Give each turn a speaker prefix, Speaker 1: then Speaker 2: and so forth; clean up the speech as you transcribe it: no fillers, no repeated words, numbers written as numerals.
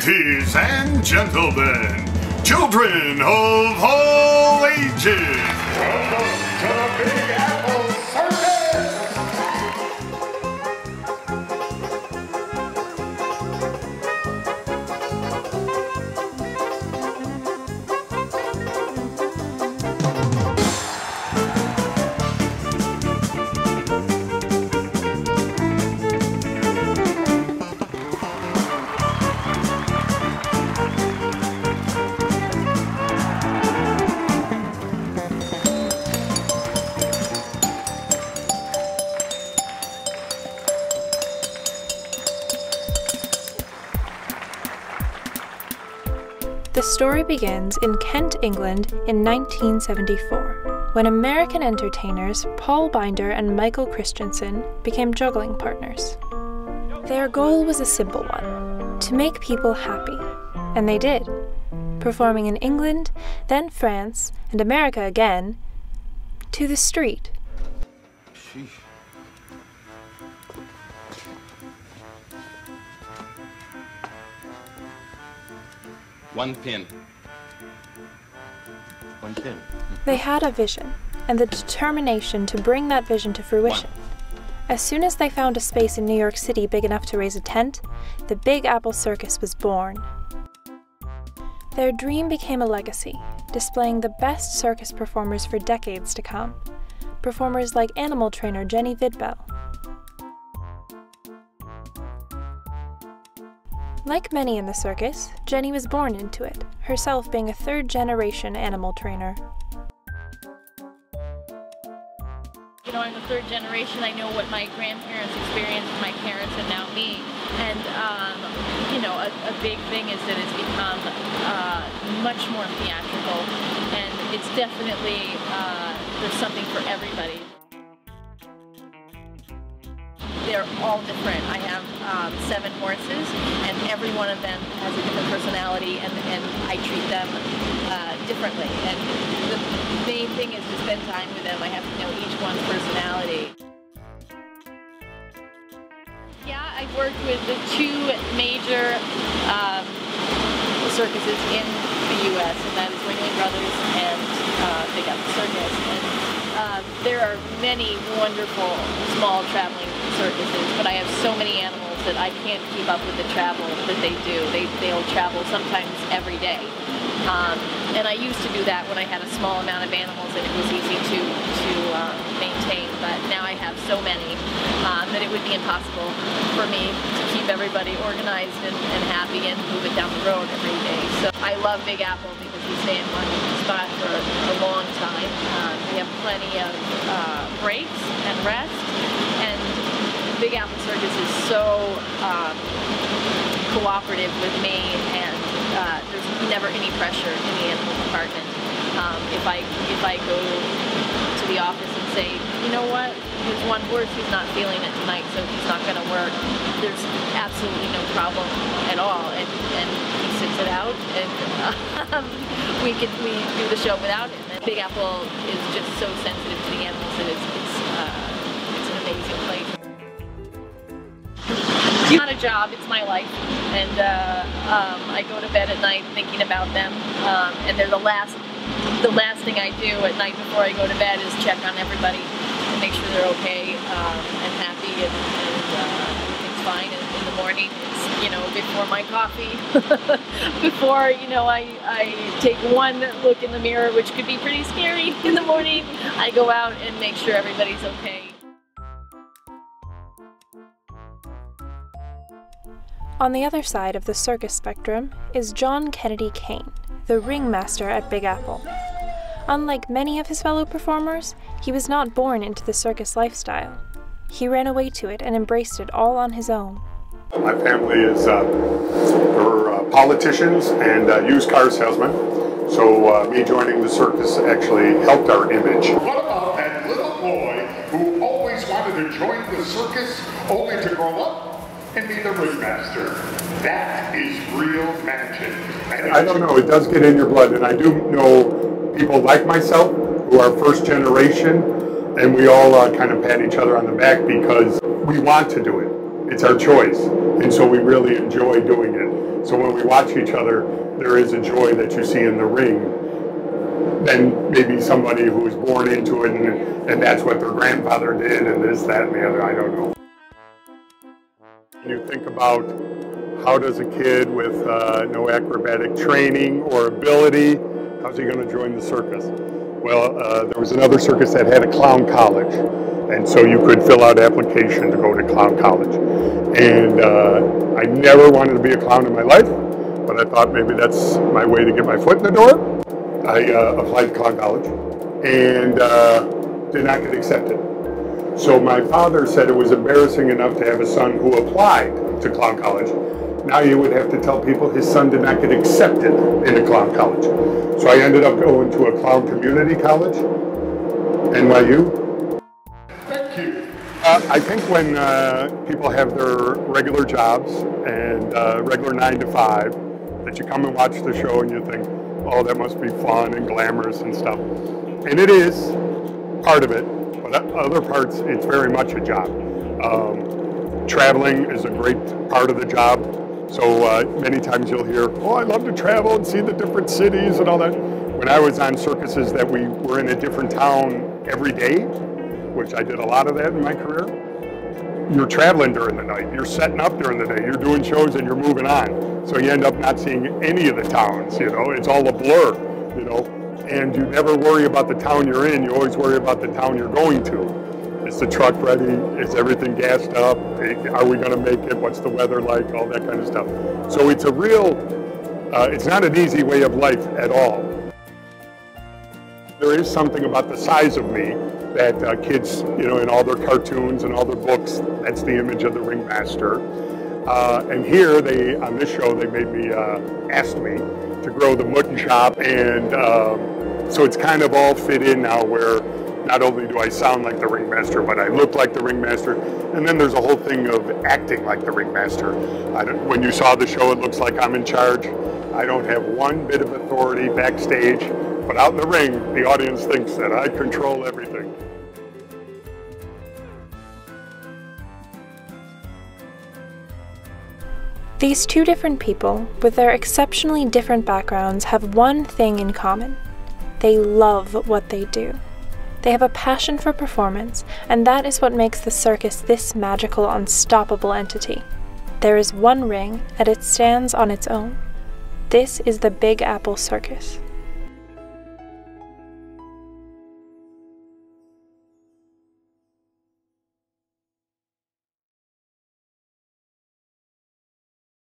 Speaker 1: Ladies and gentlemen, children of all ages, welcome to the Big Apple Circus!
Speaker 2: The story begins in Kent, England in 1974, when American entertainers Paul Binder and Michael Christensen became juggling partners. Their goal was a simple one, to make people happy, and they did, performing in England, then France, and America again, to the street.
Speaker 3: Sheesh. One pin. One pin.
Speaker 2: They had a vision, and the determination to bring that vision to fruition. As soon as they found a space in New York City big enough to raise a tent, the Big Apple Circus was born. Their dream became a legacy, displaying the best circus performers for decades to come. Performers like animal trainer Jenny Vidbell. Like many in the circus, Jenny was born into it, herself being a third-generation animal trainer.
Speaker 4: You know, I'm the third generation. I know what my grandparents experienced, my parents, and now me. And, you know, a big thing is that it's become much more theatrical, and it's definitely, there's something for everybody. They're all different. I have 7 horses, and every one of them has a different personality, and I treat them differently. And the main thing is to spend time with them. I have to know each one's personality. Yeah, I've worked with the 2 major circuses in the U.S., and that is Ringling Brothers and Big Apple Circus. And there are many wonderful small traveling circuses, but I have so many animals that I can't keep up with the travel that they do. They'll travel sometimes every day. And I used to do that when I had a small amount of animals and it was easy to maintain, but now I have so many that it would be impossible for me to keep everybody organized and happy and move it down the road every day. So I love Big Apple because we stay in one spot for a long time. We have plenty of breaks and rest, and Big Apple Circus is so cooperative with me, and there's never any pressure in the animal department. If I go to the office and say, you know what, there's one horse who's not feeling it tonight, so he's not going to work, there's absolutely no problem at all, and he sits it out, and we do the show without him. And Big Apple is just so sensitive to the animals that it's an amazing place. It's not a job, it's my life, and I go to bed at night thinking about them, and they're the last thing I do at night before I go to bed is check on everybody and make sure they're okay and happy, and everything's fine. And in the morning, it's, you know, before my coffee, before, you know, I take one look in the mirror, which could be pretty scary in the morning, I go out and make sure everybody's okay.
Speaker 2: On the other side of the circus spectrum is John Kennedy Kane, the ringmaster at Big Apple. Unlike many of his fellow performers, he was not born into the circus lifestyle. He ran away to it and embraced it all on his own.
Speaker 1: My family is we're politicians and used car salesmen, so me joining the circus actually helped our image. What about that little boy who always wanted to join the circus only to grow up and be the ringmaster? That is real magic. I don't know, it does get in your blood, and I do know people like myself who are first generation, and we all kind of pat each other on the back because we want to do it. It's our choice, and so we really enjoy doing it. So when we watch each other, there is a joy that you see in the ring than maybe somebody who was born into it and that's what their grandfather did and this, that, and the other, I don't know. You think about how does a kid with no acrobatic training or ability, how's he going to join the circus? Well, there was another circus that had a clown college, and so you could fill out application to go to clown college. And I never wanted to be a clown in my life, but I thought maybe that's my way to get my foot in the door. I applied to clown college and did not get accepted. So my father said it was embarrassing enough to have a son who applied to clown college. Now you would have to tell people his son did not get accepted in a clown college. So I ended up going to a clown community college, NYU. Thank you. I think when people have their regular jobs and regular 9 to 5, that you come and watch the show and you think, oh, that must be fun and glamorous and stuff. And it is part of it, but other parts, it's very much a job. Traveling is a great part of the job. So many times you'll hear, oh, I love to travel and see the different cities and all that. When I was on circuses that we were in a different town every day, which I did a lot of that in my career, you're traveling during the night, you're setting up during the day, you're doing shows and you're moving on. So you end up not seeing any of the towns, you know, it's all a blur, you know, and you never worry about the town you're in, you always worry about the town you're going to. Is the truck ready? Is everything gassed up? Are we going to make it? What's the weather like? All that kind of stuff. So it's a real, it's not an easy way of life at all. There is something about the size of me that kids, you know, in all their cartoons and all their books, that's the image of the ringmaster. And here, on this show, they made me, asked me to grow the mutton chop. And so it's kind of all fit in now where not only do I sound like the ringmaster, but I look like the ringmaster. And then there's a whole thing of acting like the ringmaster. When you saw the show, it looks like I'm in charge. I don't have one bit of authority backstage, but out in the ring, the audience thinks that I control everything.
Speaker 2: These two different people, with their exceptionally different backgrounds, have one thing in common. They love what they do. They have a passion for performance, and that is what makes the circus this magical, unstoppable entity. There is one ring, and it stands on its own. This is the Big Apple Circus.